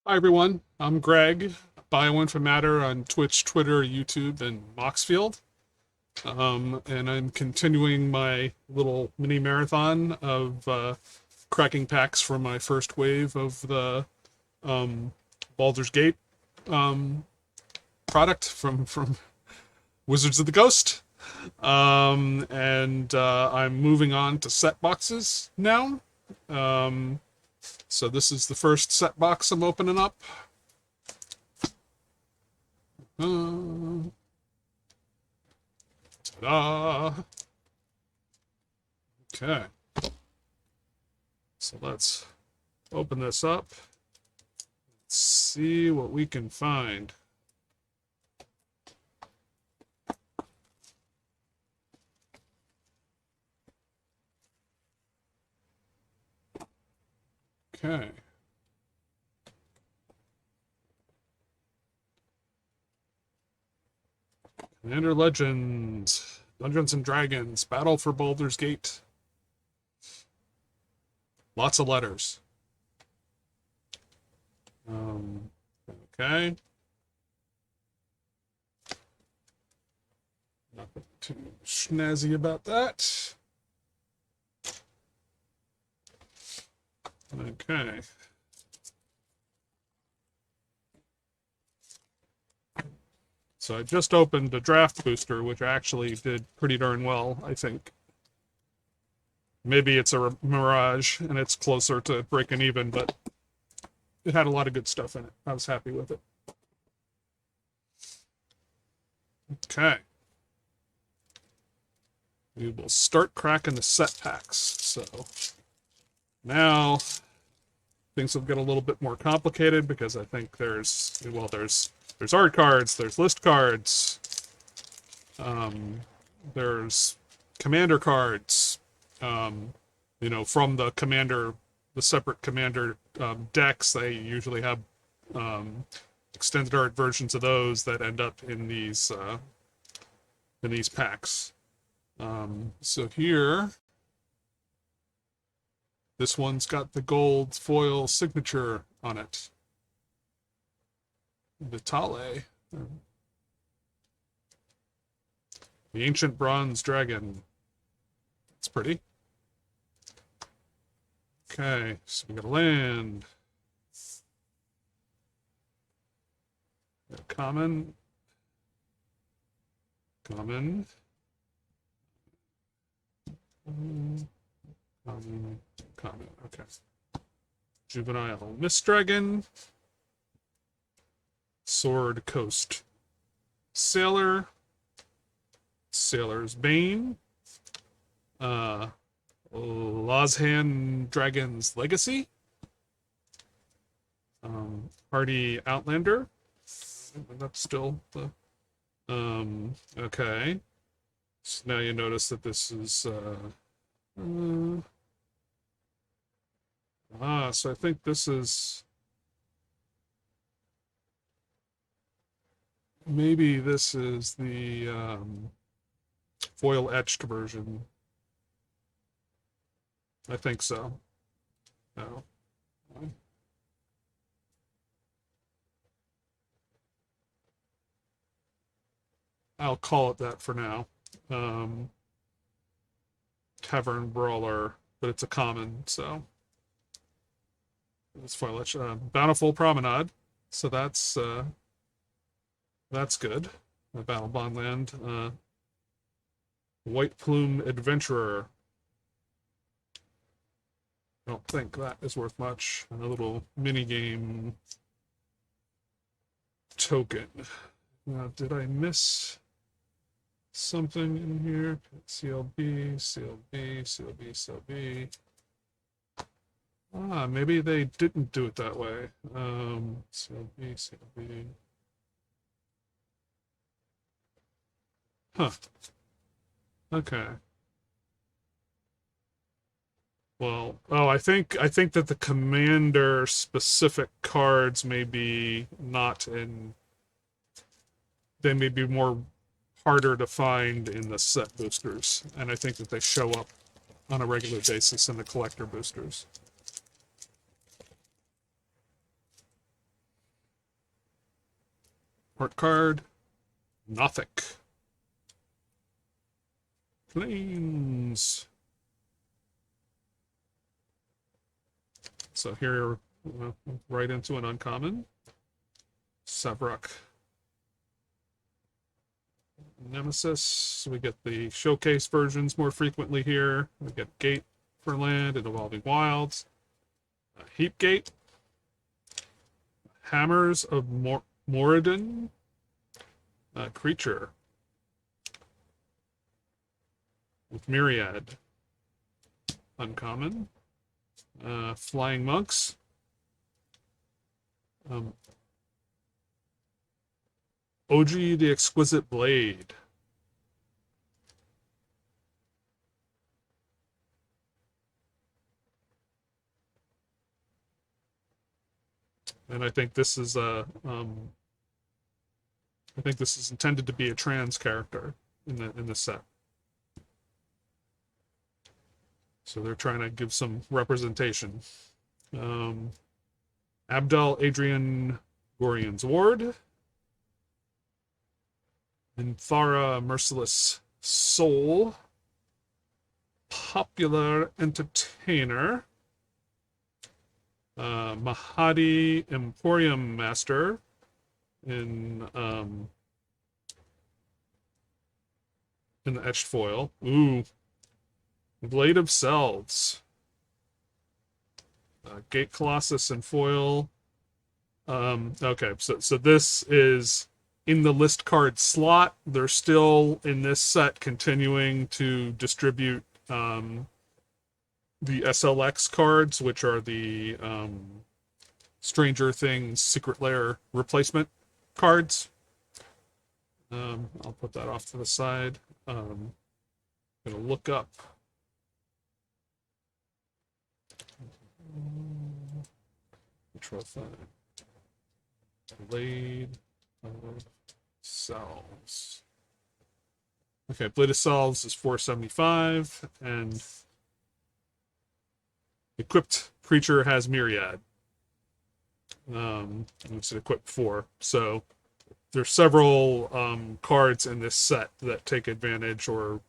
Hi everyone, I'm Greg, Bioinformatter on Twitch, Twitter, YouTube, and Moxfield. And I'm continuing my little mini marathon of cracking packs for my first wave of the Baldur's Gate um, product from Wizards of the Coast. And I'm moving on to set boxes now. Um, so this is the first set box I'm opening up. Ta-da! Okay. So let's open this up. Let's see what we can find. Okay. Commander Legends, Dungeons and Dragons, Battle for Baldur's Gate. Lots of letters. Okay. Nothing too snazzy about that. Okay. So I just opened a draft booster, which actually did pretty darn well, I think. Maybe it's a mirage and it's closer to breaking even, but it had a lot of good stuff in it. I was happy with it. Okay. We will start cracking the set packs. So now things will get a little bit more complicated because I think there's art cards, there's list cards, there's commander cards, from the separate commander decks. They usually have extended art versions of those that end up in these packs. So here, this one's got the gold foil signature on it. Vitale. The Ancient Bronze Dragon. It's pretty. Okay, so we got a land. Got common. Common. Common. Okay. Juvenile Mist Dragon. Sword Coast Sailor. Sailor's Bane. Lozhan Dragon's Legacy. Hardy Outlander. That's still the okay. So now you notice that this is so I think this is maybe this is the foil etched version. I think so. No. I'll call it that for now. Tavern Brawler, but it's a common, so it's foil etched. Bountiful Promenade, so that's good. The Battlebond land. White Plume Adventurer. I don't think that is worth much. And a little mini game token. Did I miss something in here? CLB, CLB, CLB, CLB. Maybe they didn't do it that way. CLB, CLB. Huh. Okay. Well, I think that the commander specific cards may be not in. They may be more harder to find in the set boosters, and I think that they show up on a regular basis in the collector boosters. Art card. Nothic. Planes. So here, right into an uncommon. Sevrok. Nemesis. We get the showcase versions more frequently here. We get Gate for land and Evolving Wilds. Heap Gate. Hammers of Moradin. Creature. With Myriad. Uncommon. Flying Monks. Oji the Exquisite Blade. And I think this is I think this is intended to be a trans character in the set. So they're trying to give some representation. Abdel Adrian Gorian's Ward. Minthara Merciless Soul. Popular Entertainer. Mahadi Emporium Master in the etched foil. Ooh. Blade of Selves. Gate Colossus and foil. Okay, so this is in the list card slot. They're still in this set continuing to distribute the SLX cards, which are the Stranger Things Secret Lair replacement cards. I'll put that off to the side. I'm gonna look up Control 5. Blade of Selves. Okay, Blade of Selves is $4.75, and equipped creature has Myriad. It's equipped 4. So there's several cards in this set that take advantage or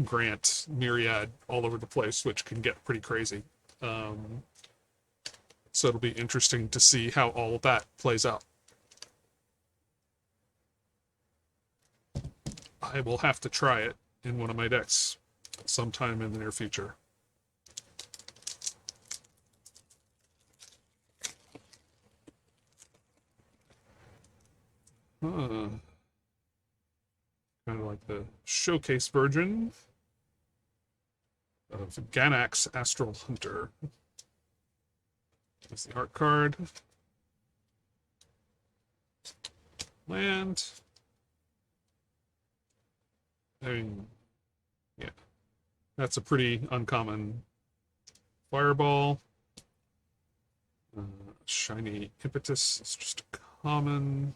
grant Myriad all over the place, which can get pretty crazy. So it'll be interesting to see how all of that plays out. I will have to try it in one of my decks sometime in the near future. Kind of like the showcase version of Ganax Astral Hunter. That's the art card. Land. I mean, yeah. That's a pretty uncommon fireball. Shiny Impetus. It's just a common.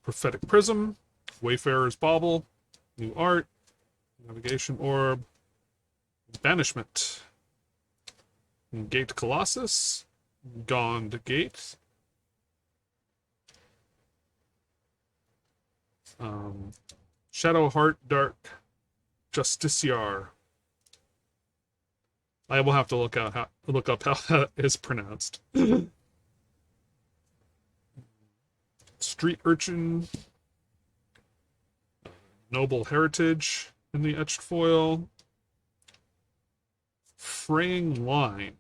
Prophetic Prism. Wayfarer's Bauble. New art. Navigation Orb. Banishment. Gate Colossus. Gond Gate. Shadow Heart Dark Justiciar. I will have to look up how that is pronounced. Street Urchin. Noble Heritage in the etched foil. Fraying Line.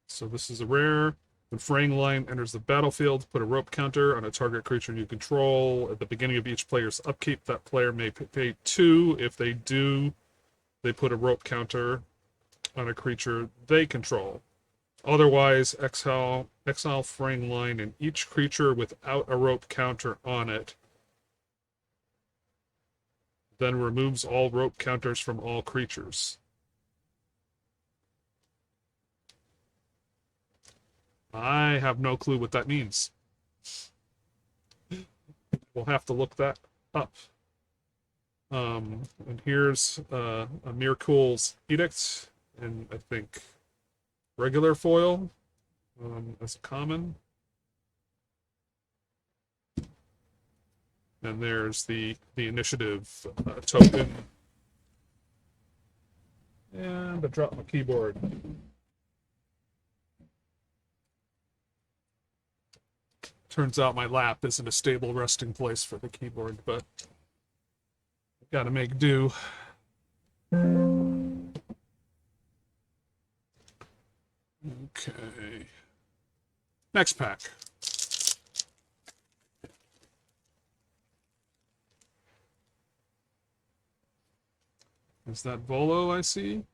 So this is a rare. When Fraying Line enters the battlefield, put a rope counter on a target creature you control. At the beginning of each player's upkeep, that player may pay 2. If they do, they put a rope counter on a creature they control. Otherwise, exile Fraying Line and each creature without a rope counter on it. Then removes all rope counters from all creatures. I have no clue what that means. We'll have to look that up. And here's a Mirkul's Edict, and I think regular foil. as a common. And there's the initiative token. And I dropped my keyboard. Turns out my lap isn't a stable resting place for the keyboard, but gotta make do. Okay. Next pack. Is that Volo I see?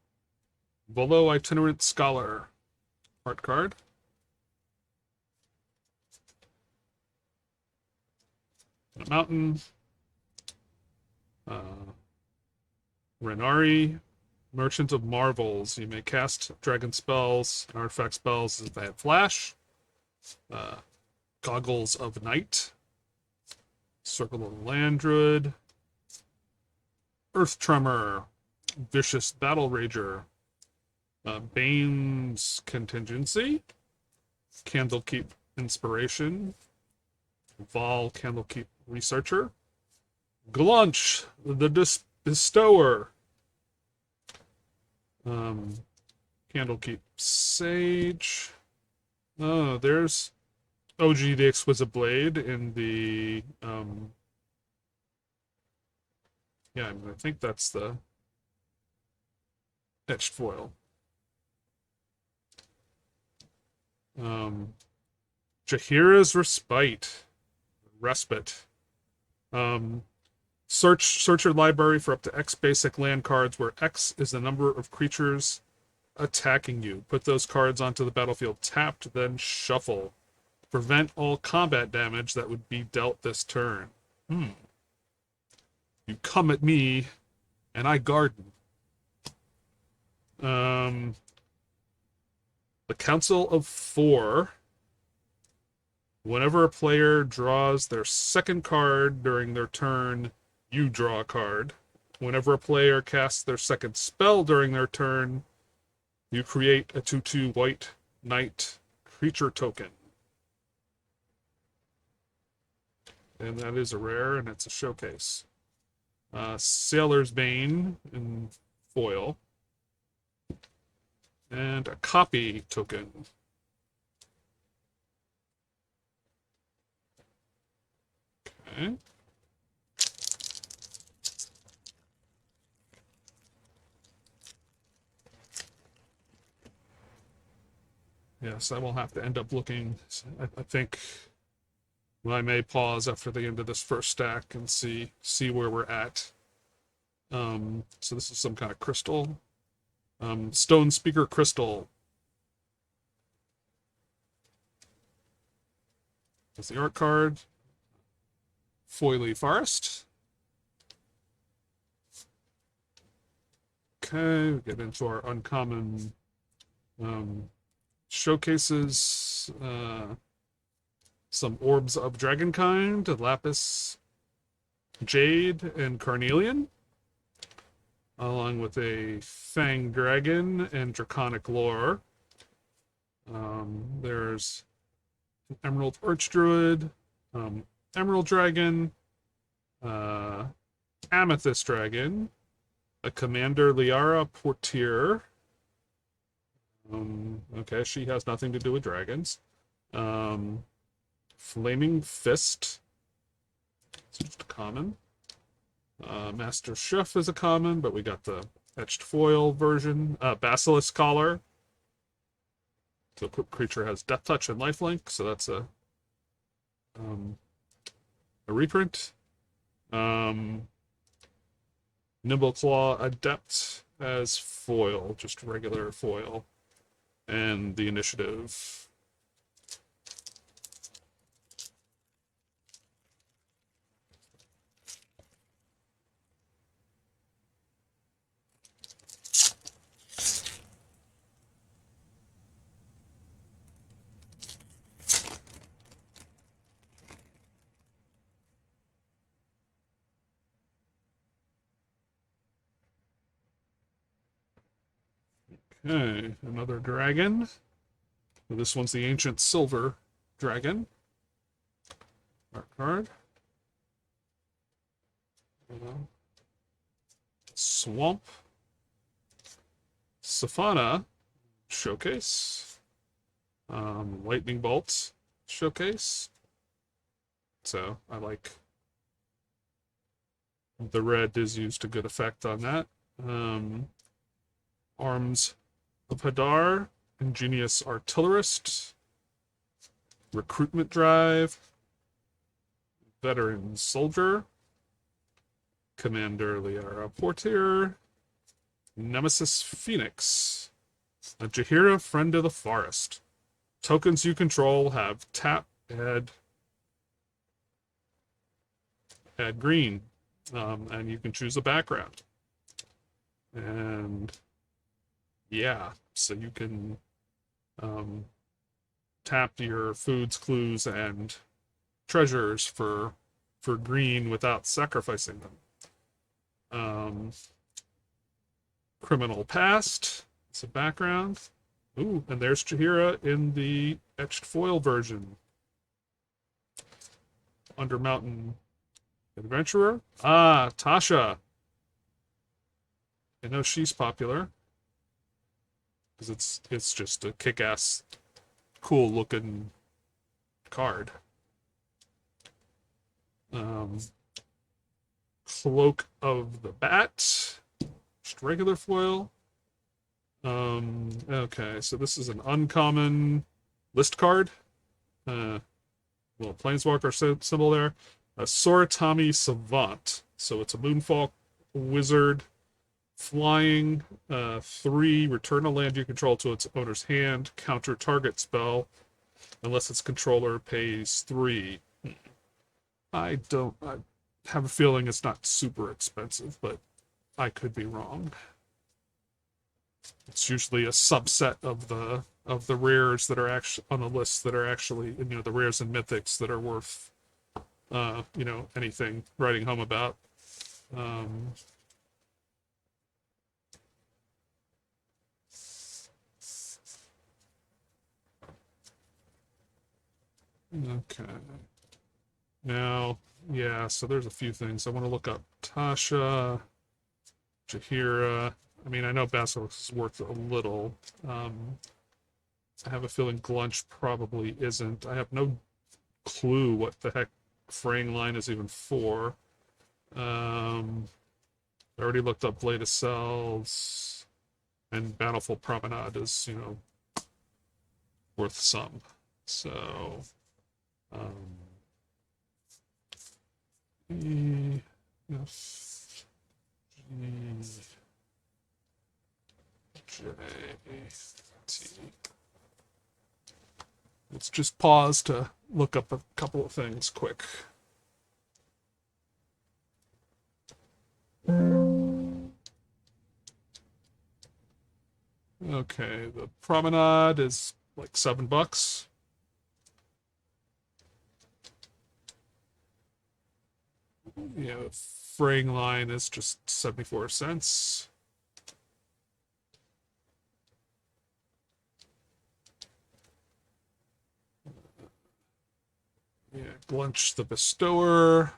Volo Itinerant Scholar. Art card. A mountain. Renari, Merchant of Marvels. You may cast dragon spells and artifact spells if they have flash. Goggles of Night. Circle of the Land Druid. Earth Tremor. Vicious Battle Rager. Bane's Contingency. Candlekeep Inspiration. Vol Candlekeep Researcher. Glunch, the Bestower. Candlekeep Sage. Oh, there's OG the Exquisite Blade in the yeah, I think that's the etched foil. Jaheira's Respite. Search your library for up to X basic land cards, where X is the number of creatures attacking you. Put those cards onto the battlefield tapped, then shuffle. Prevent all combat damage that would be dealt this turn. You come at me, and I garden. The Council of Four. Whenever a player draws their second card during their turn, you draw a card. Whenever a player casts their second spell during their turn, you create a 2/2 white knight creature token. And that is a rare, and it's a showcase. Sailor's Bane in foil. And a copy token. Okay. Yes, I will have to end up looking. I think I may pause after the end of this first stack and see where we're at. So this is some kind of crystal. Stone Speaker Crystal. That's the art card. Foily Forest. Okay, we get into our uncommon showcases. Some Orbs of Dragonkind, Lapis, Jade, and Carnelian, along with a Fang Dragon and Draconic Lore. There's an Emerald Archdruid, Emerald Dragon, Amethyst Dragon, a Commander Liara Portier. Okay, she has nothing to do with dragons. Flaming Fist. It's just a common. Master Chef is a common, but we got the etched foil version. Basilisk Collar. So creature has Death Touch and Lifelink, so that's a reprint. Nimble Claw Adept as foil, just regular foil. And the initiative. Okay, another dragon. So this one's the Ancient Silver Dragon. Our card. Swamp. Safana Showcase. Lightning Bolt Showcase. So I like the red is used to good effect on that. Arms of Hadar, Ingenious Artillerist, Recruitment Drive, Veteran Soldier, Commander Liara Portier, Nemesis Phoenix, a Jaheira Friend of the Forest. Tokens you control have tap, add green, and you can choose a background. And yeah, so you can tap your foods, clues, and treasures for green without sacrificing them. Criminal Past, it's a background. Ooh, and there's Jaheira in the etched foil version. Undermountain Adventurer. Ah, Tasha. I know she's popular because it's just a kick-ass, cool-looking card. Cloak of the Bat, just regular foil. Okay, so this is an uncommon list card. Little Planeswalker symbol there. A Soratami Savant. So it's a Moonfall wizard, flying, 3, return a land you control to its owner's hand, counter target spell, unless its controller pays 3. I have a feeling it's not super expensive, but I could be wrong. It's usually a subset of the rares that are actually on the list that are actually, the rares and mythics that are worth anything writing home about. Okay. Now, yeah, so there's a few things. I want to look up Tasha, Jaheira. I mean, I know Basilisk is worth a little. I have a feeling Glunch probably isn't. I have no clue what the heck fraying line is even for. I already looked up Blade of Cells, and Bountiful Promenade is, worth some. So, E, F, G, J, T. Let's just pause to look up a couple of things quick. Okay, the Promenade is like $7. Fraying line is just 74 cents. Glunch the Bestower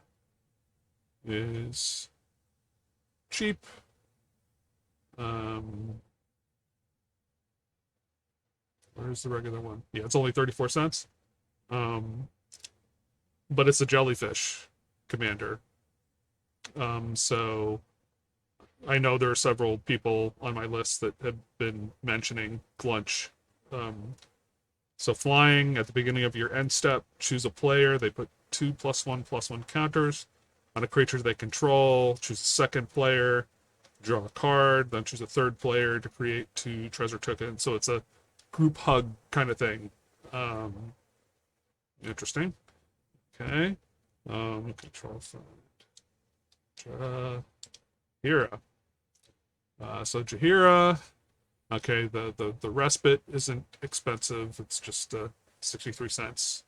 is cheap. Where's the regular one? Yeah, it's only 34 cents. But it's a jellyfish commander. So I know there are several people on my list that have been mentioning Glunch. So flying at the beginning of your end step, choose a player. They put 2 +1/+1 counters on a creature they control. Choose a second player, draw a card, then choose a third player to create 2 treasure tokens. So it's a group hug kind of thing. Interesting. Okay. Control find. Jaheira. So Jaheira. Okay, the respite isn't expensive. It's just 63 cents.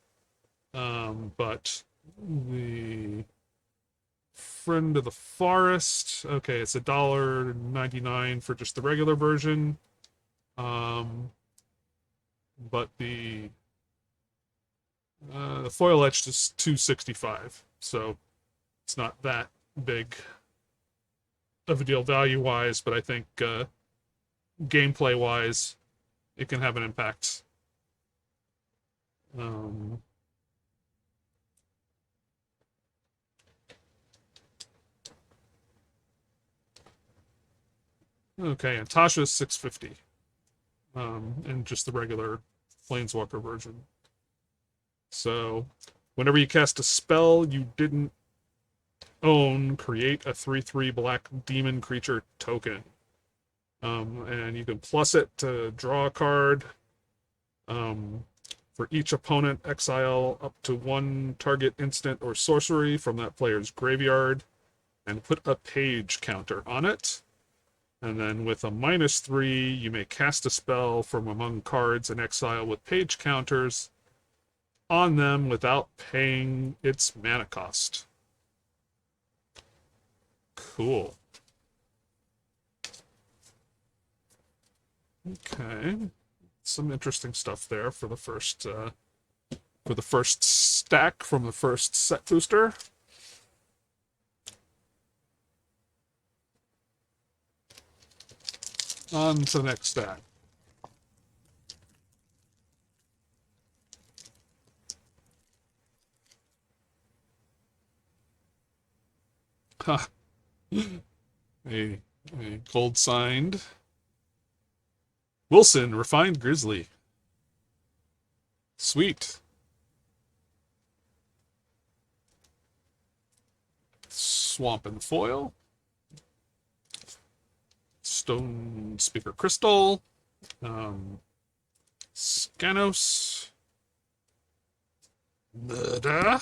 But the Friend of the Forest. Okay, it's $1.99 for just the regular version. but the foil etched is 265, so it's not that big of a deal value wise, but I think gameplay wise, it can have an impact. Um, okay, and Tasha's 650, and just the regular Planeswalker version. So, whenever you cast a spell you didn't own, create a 3/3 black demon creature token. And you can plus it to draw a card. For each opponent, exile up to one target instant or sorcery from that player's graveyard and put a page counter on it. And then with a -3, you may cast a spell from among cards in exile with page counters on them without paying its mana cost. Cool. Okay. Some interesting stuff there for the first stack from the first set booster. On to the next stack. Huh. a gold signed Wilson, Refined Grizzly. Sweet. Swamp and Foil. Stone Speaker Crystal. Scanos. Murder.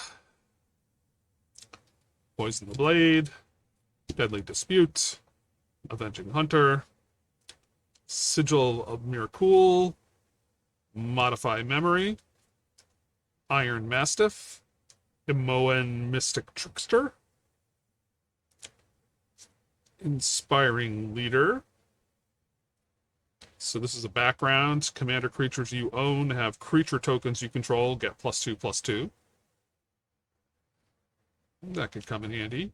Poison the Blade. Deadly Dispute. Avenging Hunter. Sigil of Miracul. Modify Memory. Iron Mastiff. Emoan Mystic Trickster. Inspiring Leader. So this is a background. Commander creatures you own have creature tokens you control get +2/+2. That could come in handy.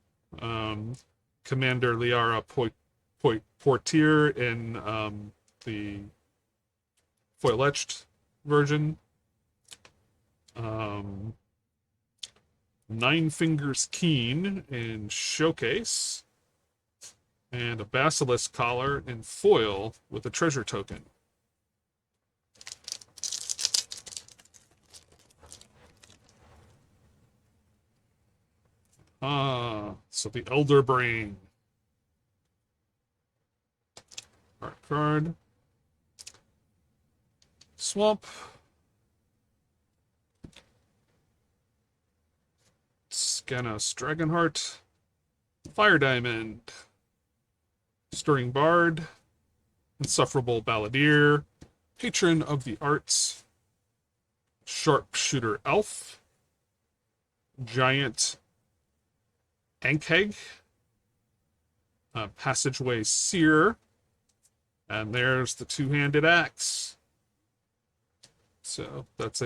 Commander Liara Portier in the foil etched version. Nine Fingers Keen in Showcase. And a Basilisk Collar in foil with a treasure token. So the Elder Brain. Art card. Swamp. Scanos Dragonheart. Fire Diamond. Stirring Bard. Insufferable Balladeer. Patron of the Arts. Sharpshooter Elf. Giant Ankheg. Passageway Seer. And there's the two-handed axe. So that's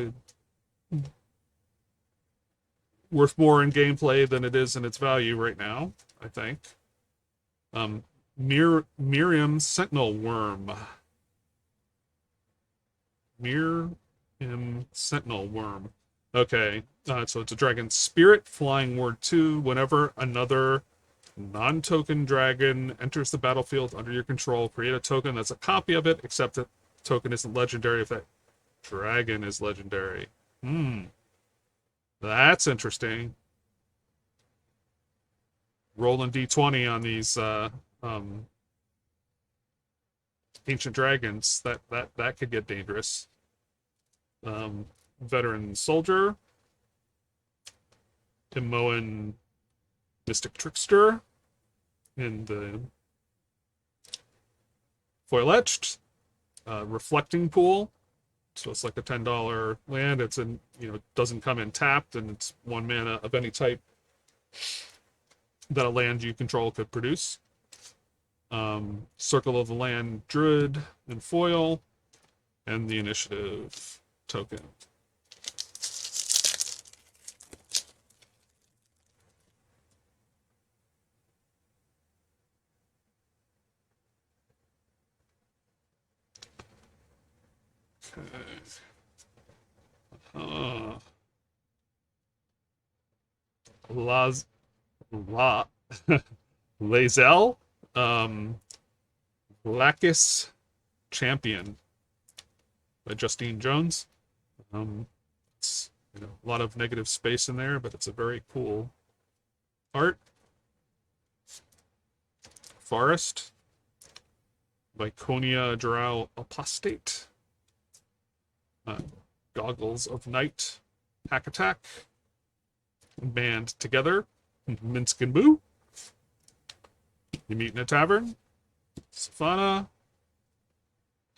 worth more in gameplay than it is in its value right now, I think. Miriam Sentinel Worm. Miriam Sentinel Worm. Okay, so it's a dragon spirit, flying ward 2. Whenever another non-token dragon enters the battlefield under your control, create a token that's a copy of it, except that token isn't legendary if that dragon is legendary. That's interesting. Rolling d20 on these ancient dragons. That could get dangerous. Veteran Soldier. Emoan Mystic Trickster in the foil etched. Reflecting Pool. So it's like a $10 land. It's in, doesn't come in tapped, and it's 1 mana of any type that a land you control could produce. Circle of the Land Druid in foil. and the initiative token. Okay. La Lazel, Lacus Champion by Justine Jones. It's a lot of negative space in there, but it's a very cool art. Forest by Konya Drow Apostate. Goggles of Night, Hack Attack, Band Together, Minsk and Boo. You Meet in a Tavern, Savannah,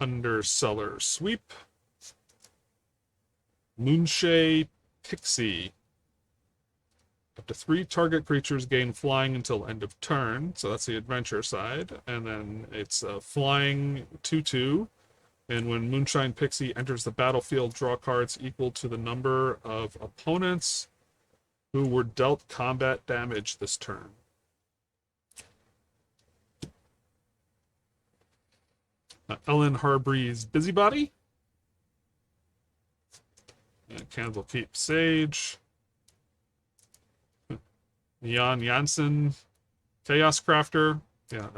Underseller Sweep, Moonshade Pixie. Up to 3 target creatures gain flying until end of turn, so that's the adventure side. And then it's a flying 2/2. And when Moonshine Pixie enters the battlefield, draw cards equal to the number of opponents who were dealt combat damage this turn. Ellen Harbree's Busybody. Candlekeep Sage. Jan Jansen, Chaos Crafter. Yeah,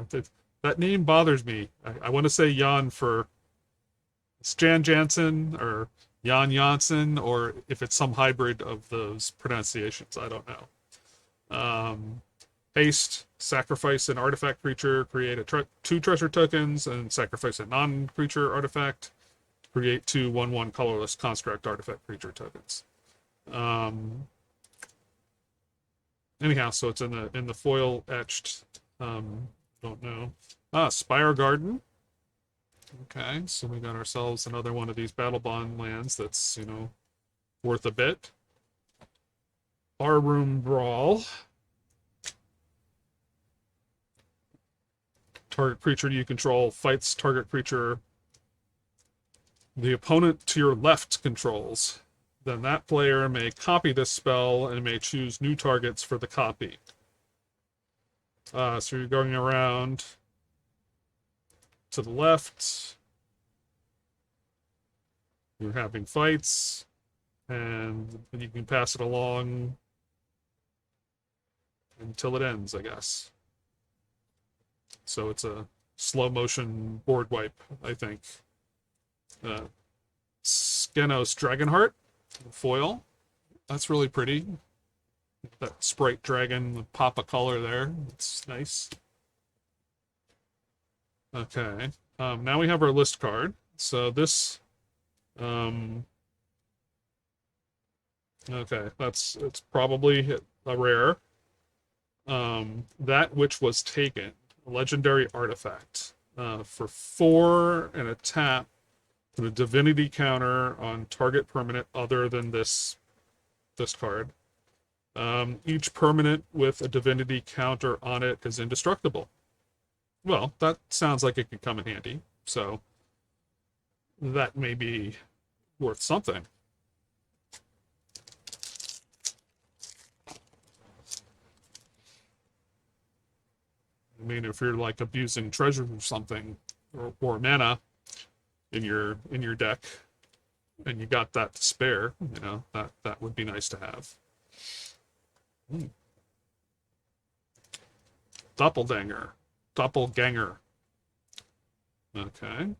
that name bothers me. I want to say Jan for Jan Jansen or Jan Jansen, or if it's some hybrid of those pronunciations. I don't know. Haste, sacrifice an artifact creature, create 2 treasure tokens, and sacrifice a non-creature artifact, create 2 1/1 colorless construct artifact creature tokens. Anyhow, so it's in the foil etched. Don't know. Spire Garden. Okay, so we got ourselves another one of these Battlebond lands that's worth a bit. Barroom Brawl. Target creature you control fights target creature the opponent to your left controls. Then that player may copy this spell and may choose new targets for the copy. So you're going around to the left. You're having fights, and you can pass it along until it ends, I guess. So it's a slow motion board wipe, I think. Skenos Dragonheart foil. That's really pretty. That sprite dragon with pop of color there. It's nice. Okay. Now we have our list card. So this okay, it's probably a rare. That which was taken. A legendary artifact. For 4 and a tap. Put a divinity counter on target permanent other than this card. Each permanent with a divinity counter on it is indestructible. Well, that sounds like it could come in handy. So that may be worth something. I mean, if you're like abusing treasures or something, or mana in your deck, and you got that to spare, that would be nice to have. Doppelganger. Okay.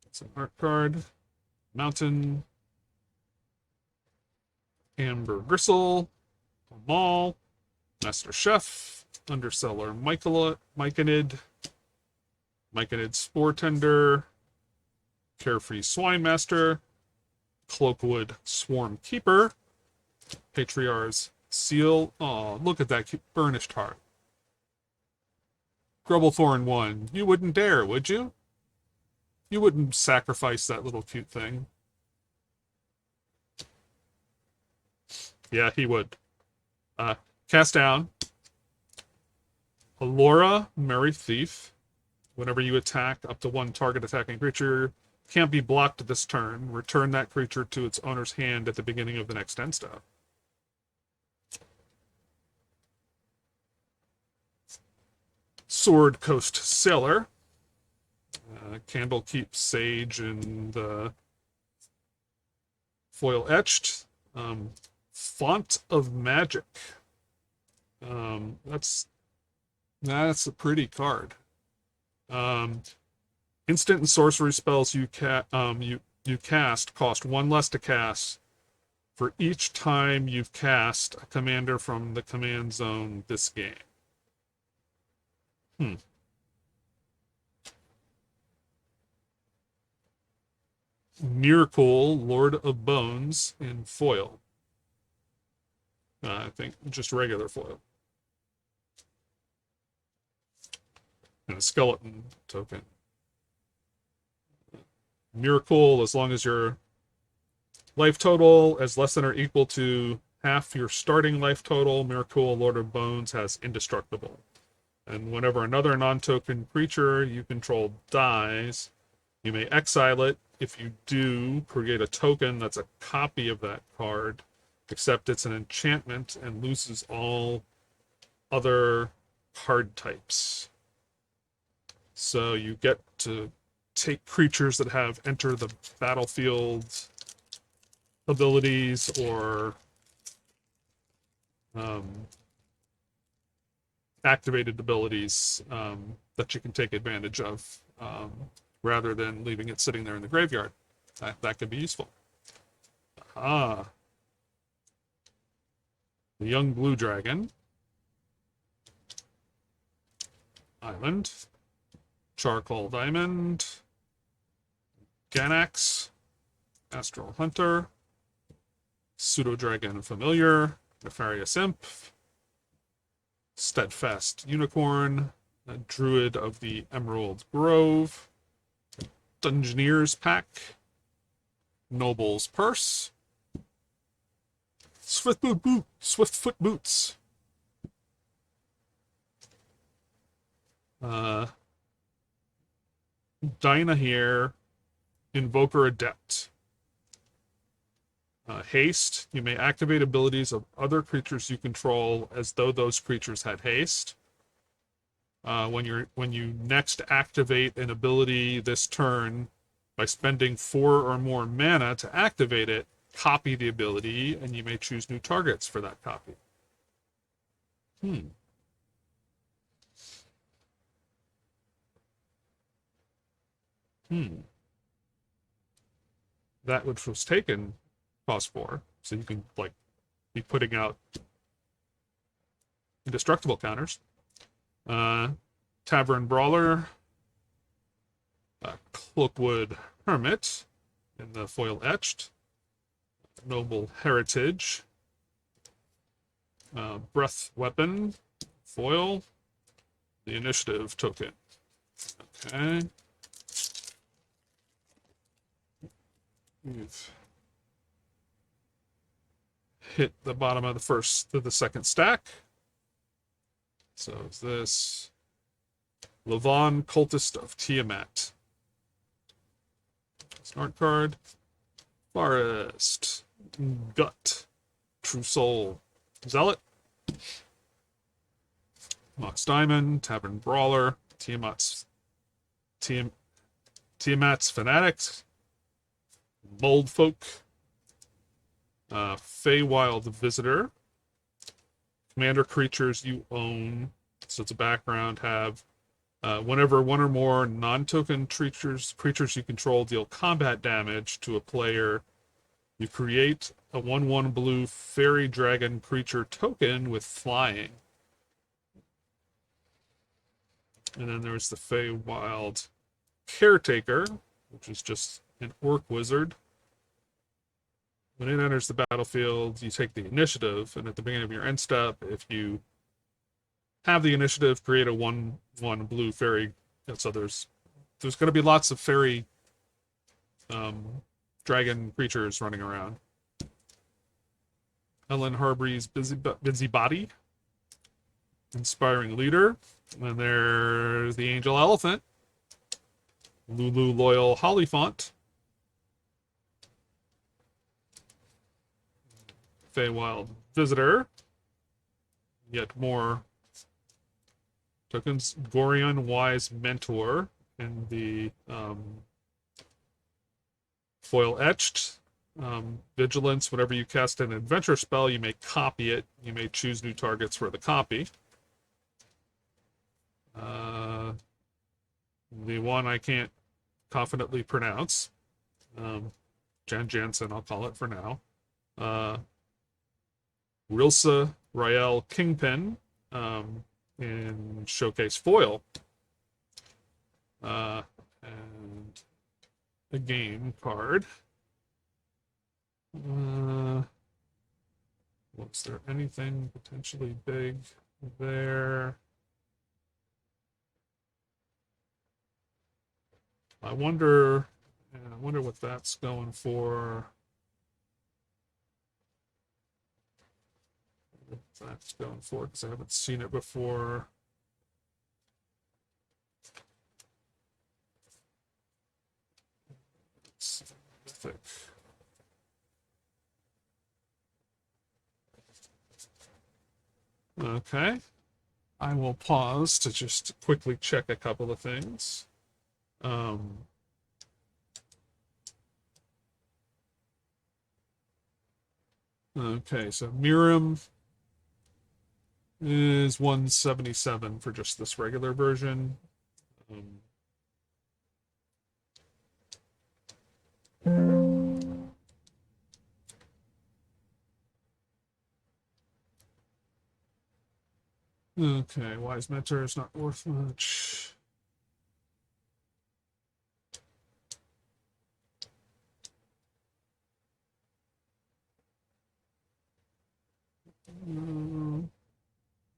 It's an art card. Mountain. Amber Gristle. Maul. Master Chef. Underseller Myconid. Myconid Spore Tender. Carefree Swine Master. Cloakwood Swarm Keeper. Patriarch's Seal. Oh, look at that burnished heart. Grubblethorn 1. You wouldn't dare, would you? You wouldn't sacrifice that little cute thing. Yeah, he would. Cast down. Alora, Merry Thief. Whenever you attack up to 1 target attacking creature, Can't be blocked this turn. Return that creature to its owner's hand at the beginning of the next end step. Sword Coast Sailor. Candlekeep Sage and foil etched. Font of Magic. That's a pretty card. Instant and sorcery spells you cast cost 1 less to cast for each time you've cast a commander from the command zone this game. Miracle, Lord of Bones in foil. I think just regular foil. And a skeleton token. Miracle, as long as your life total is less than or equal to half your starting life total, Miracle, Lord of Bones has indestructible. And whenever another non-token creature you control dies, you may exile it. If you do, create a token that's a copy of that card, except it's an enchantment and loses all other card types. So you get to take creatures that have enter the battlefield abilities or activated abilities that you can take advantage of, rather than leaving it sitting there in the graveyard. That could be useful. The Young Blue Dragon. Island. Charcoal Diamond. Ganax. Astral Hunter. Pseudo-Dragon Familiar. Nefarious Imp. Steadfast Unicorn. A Druid of the Emerald Grove. Dungeoneer's Pack. Noble's Purse. Swiftfoot Boots. Dinah here. Invoker Adept. Haste. You may activate abilities of other creatures you control as though those creatures had haste. When you next activate an ability this turn by spending 4 or more mana to activate it, copy the ability, and you may choose new targets for that copy. That which was taken cost 4, so you can like be putting out indestructible counters. Tavern Brawler, Cloakwood Hermit in the foil etched, Noble Heritage, Breath Weapon, foil, the Initiative token. Okay. We've hit the bottom of the first to the second stack. So is this Levon, Cultist of Tiamat. Smart card. Forest. Gut. True Soul. Zealot. Mox Diamond. Tavern Brawler. Tiamat's Fanatics. Mold Folk. Feywild Visitor. Commander creatures you own, so it's a background, have whenever one or more non-token creatures you control deal combat damage to a player, you create a 1/1 blue fairy dragon creature token with flying. And then there's the Feywild Caretaker, which is just an orc wizard. When it enters the battlefield, you take the initiative, and at the beginning of your end step, if you have the initiative, create a 1/1 blue fairy. So there's going to be lots of fairy dragon creatures running around. Ellen Harbury's Busybody, Inspiring Leader, and there's the Angel Elephant, Lulu Loyal Hollyfont, Feywild Visitor. Yet more tokens. Gorion Wise Mentor in the foil etched. Vigilance, whenever you cast an adventure spell, you may copy it. You may choose new targets for the copy. The one I can't confidently pronounce. Jan Jansen, I'll call it for now. Rilsa Rael Kingpin in Showcase Foil. And a game card. Was there anything potentially big there? I wonder what that's going for. What that's going for, because I haven't seen it before. It's thick. Okay. I will pause to just quickly check a couple of things. Okay, so Mirim is 177 for just this regular version. Okay, Wise Mentor is not worth much.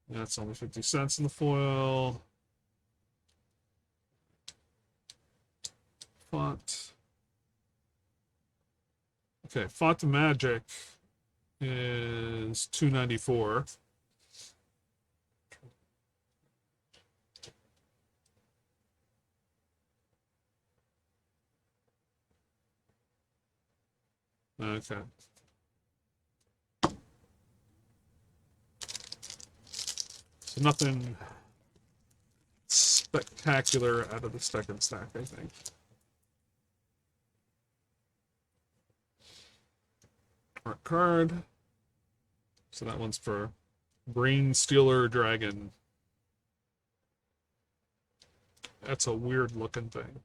That's only 50 cents in the foil. Font. Okay, Font of Magic is $2.94. Okay. So nothing spectacular out of the second stack, I think. Art card. So that one's for Brain Stealer Dragon. That's a weird looking thing.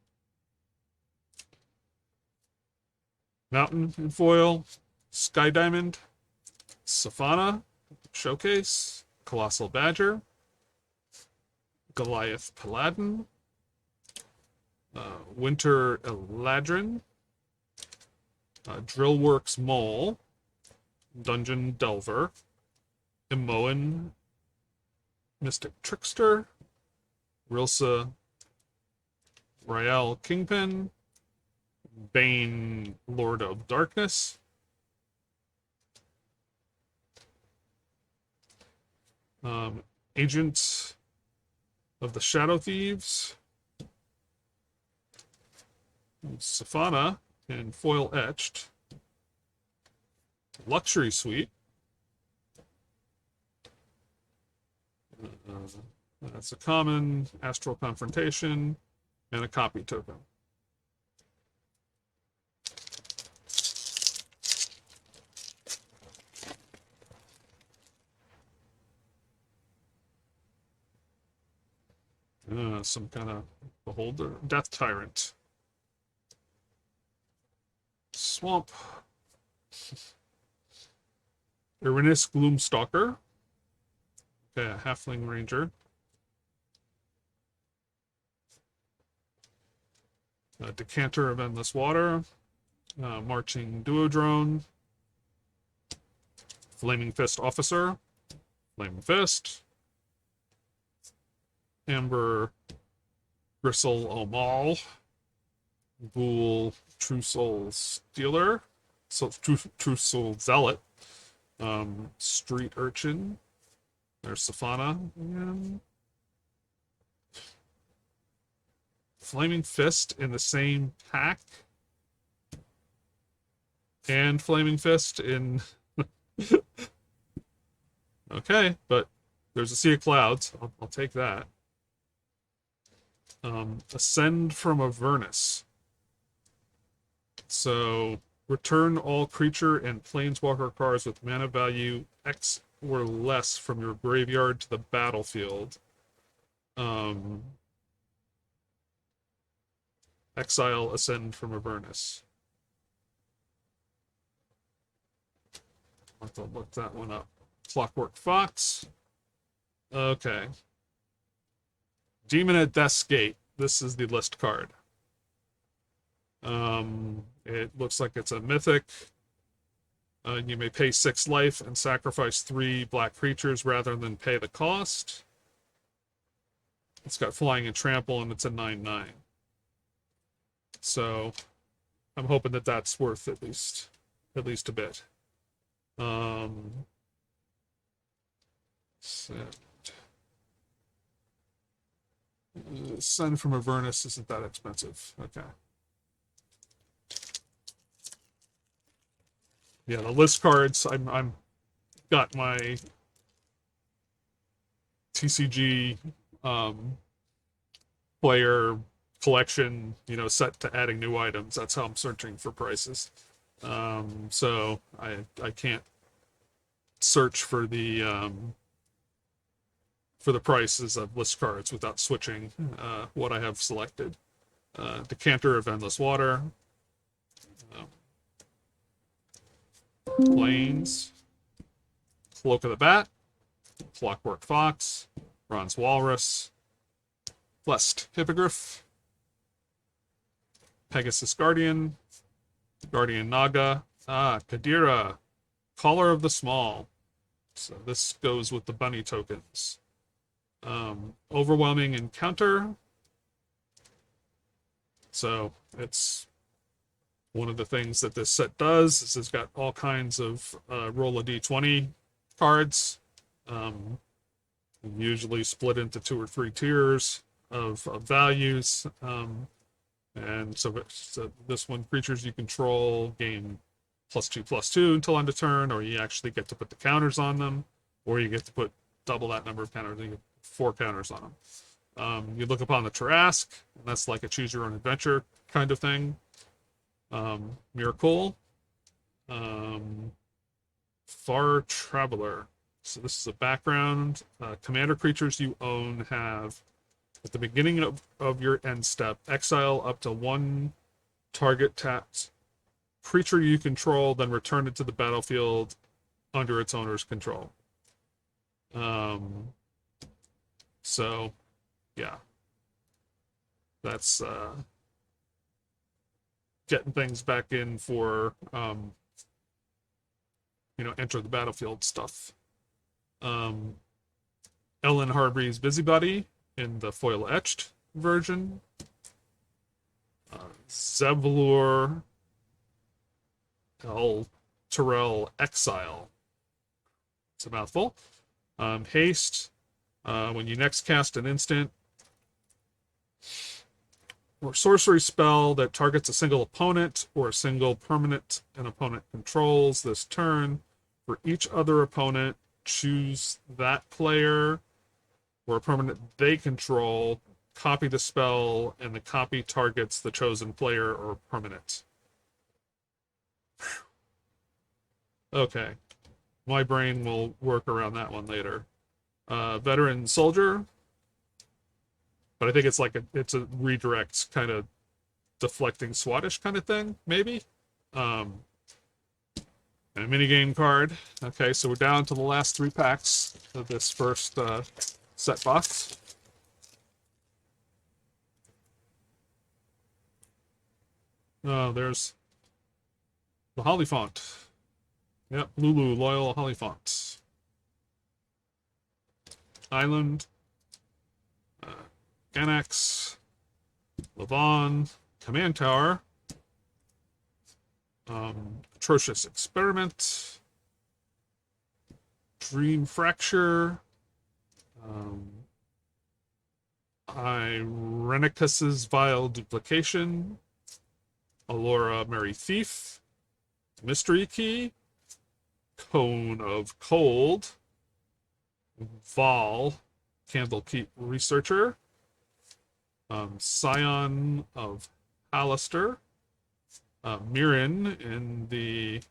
Mountain in foil. Sky Diamond. Safana. Showcase. Colossal Badger. Goliath Paladin. Winter Eladrin. Drillworks Mole. Dungeon Delver. Emoan Mystic Trickster. Rilsa Rael Kingpin. Bane Lord of Darkness. Agent of the Shadow Thieves. Safana in foil etched. Luxury Suite. That's a common, Astral Confrontation, and a copy token. Some kind of beholder. Death Tyrant. Swamp. Erinnis Gloomstalker. Okay, a Halfling Ranger. Decanter of Endless Water. Marching Duodrone. Flaming Fist Officer. Flaming Fist. Amber Gristle Omal. Ghoul True Soul Stealer. So True Soul Zealot. Street Urchin. There's Safana again. Flaming Fist in the same pack. And Flaming Fist in Okay, but there's a sea of clouds. I'll take that. Ascend from Avernus. So return all creature and planeswalker cards with mana value X or less from your graveyard to the battlefield. Um, exile Ascend from Avernus. I'll have to look that one up. Clockwork Fox. Okay. Demon at Death's Gate. This is the list card. It looks like it's a mythic. You may pay 6 life and sacrifice 3 black creatures rather than pay the cost. It's got flying and trample, and it's a 9/9. So I'm hoping that that's worth at least a bit. Send from Avernus isn't that expensive. Okay. Yeah, the list cards. I'm got my TCG player collection, set to adding new items. That's how I'm searching for prices. So I can't search for the prices of list cards without switching what I have selected. Decanter of Endless Water. Plains. Cloak of the Bat. Clockwork Fox. Bronze Walrus. Blessed Hippogriff. Pegasus Guardian. Guardian Naga. Kadira. Caller of the Small. So this goes with the bunny tokens. Overwhelming Encounter. So it's one of the things that this set does is it's got all kinds of roll a d20 cards, usually split into 2 or 3 tiers of values. And so this one, creatures you control gain +2/+2 until end of turn, or you actually get to put the counters on them, or you get to put double that number of counters, you get 4 counters on them. You look upon the Tarrasque, and that's like a choose your own adventure kind of thing. Miracle. Far Traveler. So this is a background. Commander creatures you own have, at the beginning of your end step, exile up to 1 target tapped creature you control, then return it to the battlefield under its owner's control. So, yeah. That's getting things back in for, enter the battlefield stuff. Ellen Harbury's Busybody in the foil etched version. Zevlor El Terrell Exile. It's a mouthful. Haste. When you next cast an instant or sorcery spell that targets a single opponent or a single permanent an opponent controls this turn, for each other opponent, choose that player or a permanent they control, copy the spell, and the copy targets the chosen player or permanent. Okay. My brain will work around that one later. Veteran Soldier. But I think it's like it's a redirect kind of deflecting swatish kind of thing, maybe. And a minigame card. Okay, so we're down to the last 3 packs of this first set box. Oh, there's the Hollyphant. Yep, Lulu, Loyal Hollyphant. Island. Ganax. Levon. Command Tower. Atrocious Experiment. Dream Fracture. Irenicus's Vile Duplication. Allura Merry Thief. Mystery Key. Cone of Cold, Vol, Candlekeep Researcher, Scion of Alistair, Mirren in the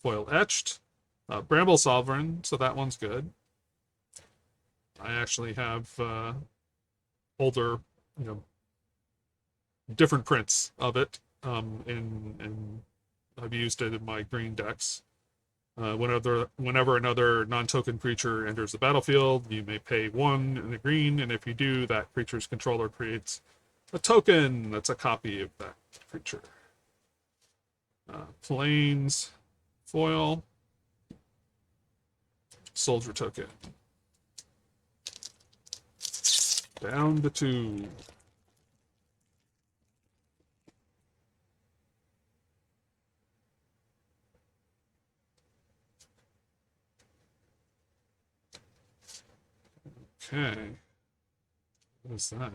foil etched, Bramble Sovereign, so that one's good. I actually have older, you know, different prints of it, and I've used it in my green decks. Whenever another non-token creature enters the battlefield, you may pay 1 in the green, and if you do, that creature's controller creates a token that's a copy of that creature. Plains, foil, soldier token. Down to 2. Okay. What is that?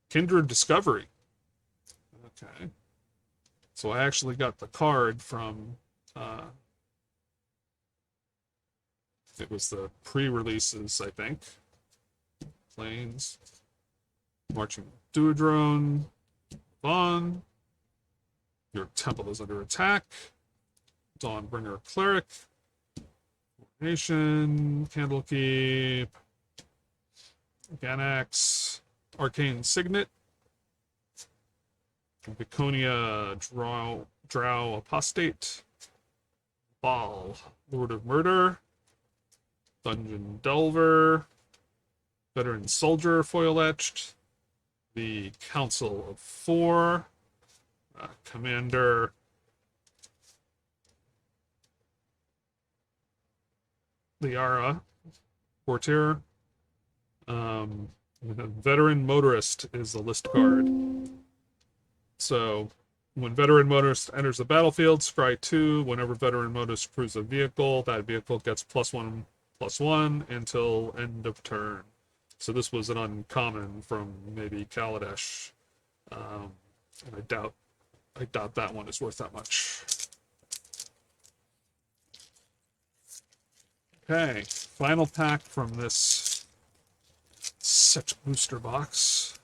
Kindred Discovery. Okay. So I actually got the card from, it was the pre-releases, I think. Plains. Marching Duodrone. Vaughn. Your temple is under attack. Dawnbringer Cleric. Nation. Candlekeep. Ganax. Arcane Signet. Viconia Drow Apostate. Baal, Lord of Murder. Dungeon Delver. Veteran Soldier foil etched. The Council of Four. Commander Liara Portier. Veteran Motorist is the list card. So when Veteran Motorist enters the battlefield, scry 2. Whenever Veteran Motorist crews a vehicle, that vehicle gets +1/+1 until end of turn. So this was an uncommon from maybe Kaladesh. And I doubt that one is worth that much. Okay, final pack from this set booster box.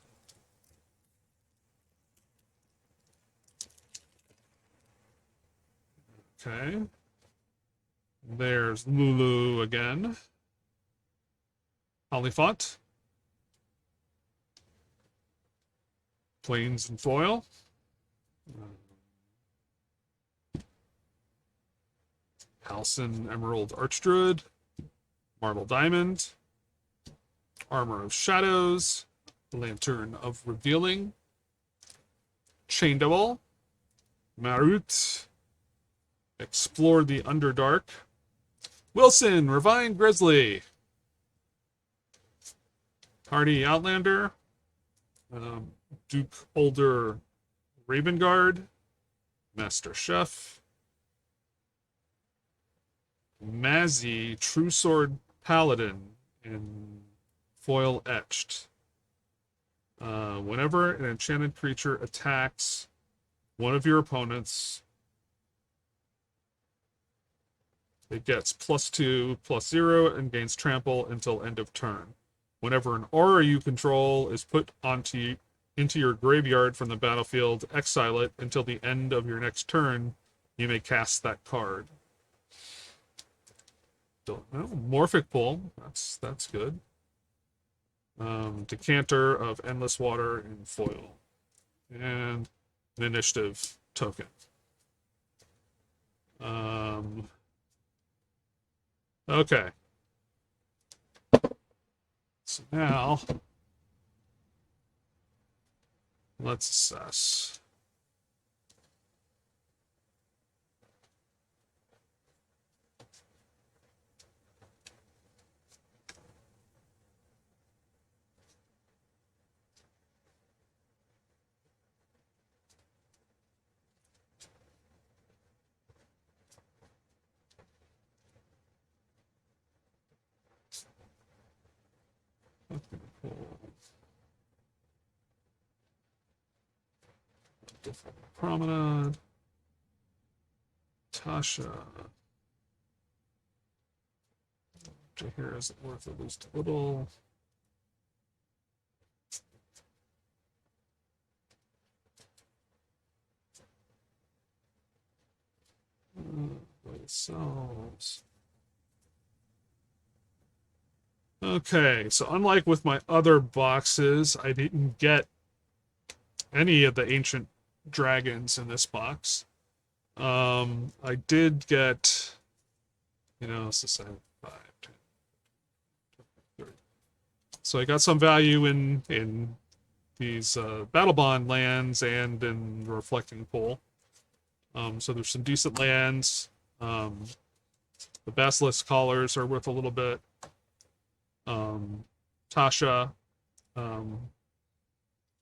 Okay. There's Lulu again. Olifant. Plains and foil. Halcyon Emerald Archdruid. Marble Diamond. Armor of Shadows. Lantern of Revealing. Chain Devil. Marut. Explore the Underdark. Wilson, Refined Grizzly. Hardy Outlander. Duke Older Ravenguard. Master Chef. Mazzy True Sword Paladin in foil etched. Whenever an enchanted creature attacks one of your opponents, it gets +2/+0 and gains trample until end of turn. Whenever an aura you control is put into your graveyard from the battlefield, exile it until the end of your next turn. You may cast that card. Don't know. Morphic Pool. That's good. Decanter of Endless Water in foil. And an initiative token. Okay. So now, let's assess. Promenade. Tasha. Here isn't worth at least a little. Sells. Okay, so unlike with my other boxes, I didn't get any of the ancient dragons in this box. I did get, it's the same 5, 10, 30. So I got some value in these Battelbond lands and in Reflecting Pool. So there's some decent lands. The Basilisk Collars are worth a little bit. Tasha,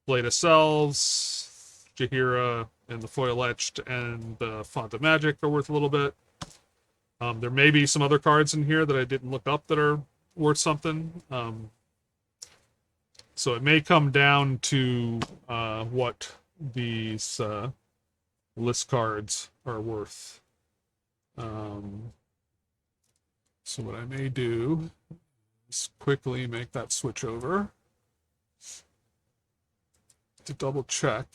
Blade of Selves, Jaheira, and the Foil Etched and the Font of Magic are worth a little bit. There may be some other cards in here that I didn't look up that are worth something. So it may come down to what these list cards are worth. So what I may do is quickly make that switch over to double check.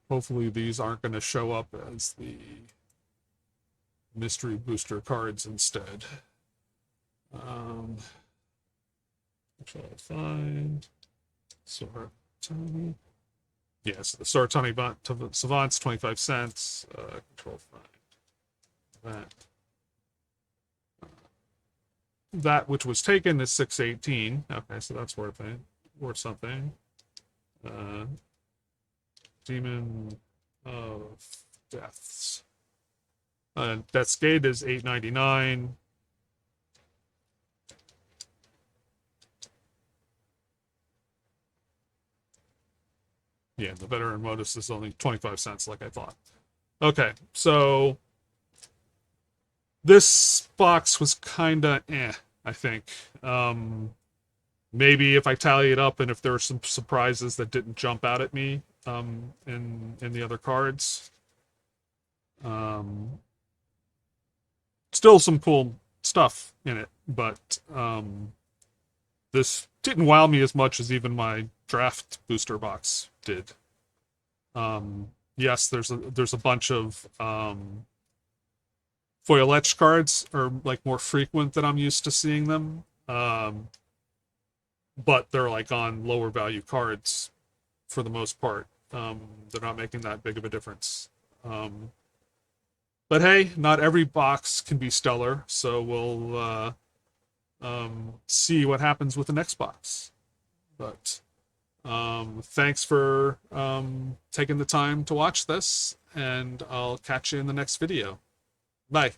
Hopefully these aren't going to show up as the mystery booster cards instead. Which I'll find. Sartani. Yes, the Sartani Savant's 25 cents. Control find. That which was taken is 618. Okay, so that's worth it. Worth something. Demon of Deaths. Death's Gate is 8.99. Yeah, the Veteran Modus is only 25 cents, like I thought. Okay, so this box was kind of I think. Maybe if I tally it up and if there are some surprises that didn't jump out at me in the other cards. Still some cool stuff in it, but this didn't wow me as much as even my draft booster box did. Yes, there's a bunch of foil etched cards are like more frequent than I'm used to seeing them. But they're like on lower value cards for the most part. They're not making that big of a difference. But hey, not every box can be stellar, so we'll see what happens with the next box. But thanks for taking the time to watch this, and I'll catch you in the next video. Bye.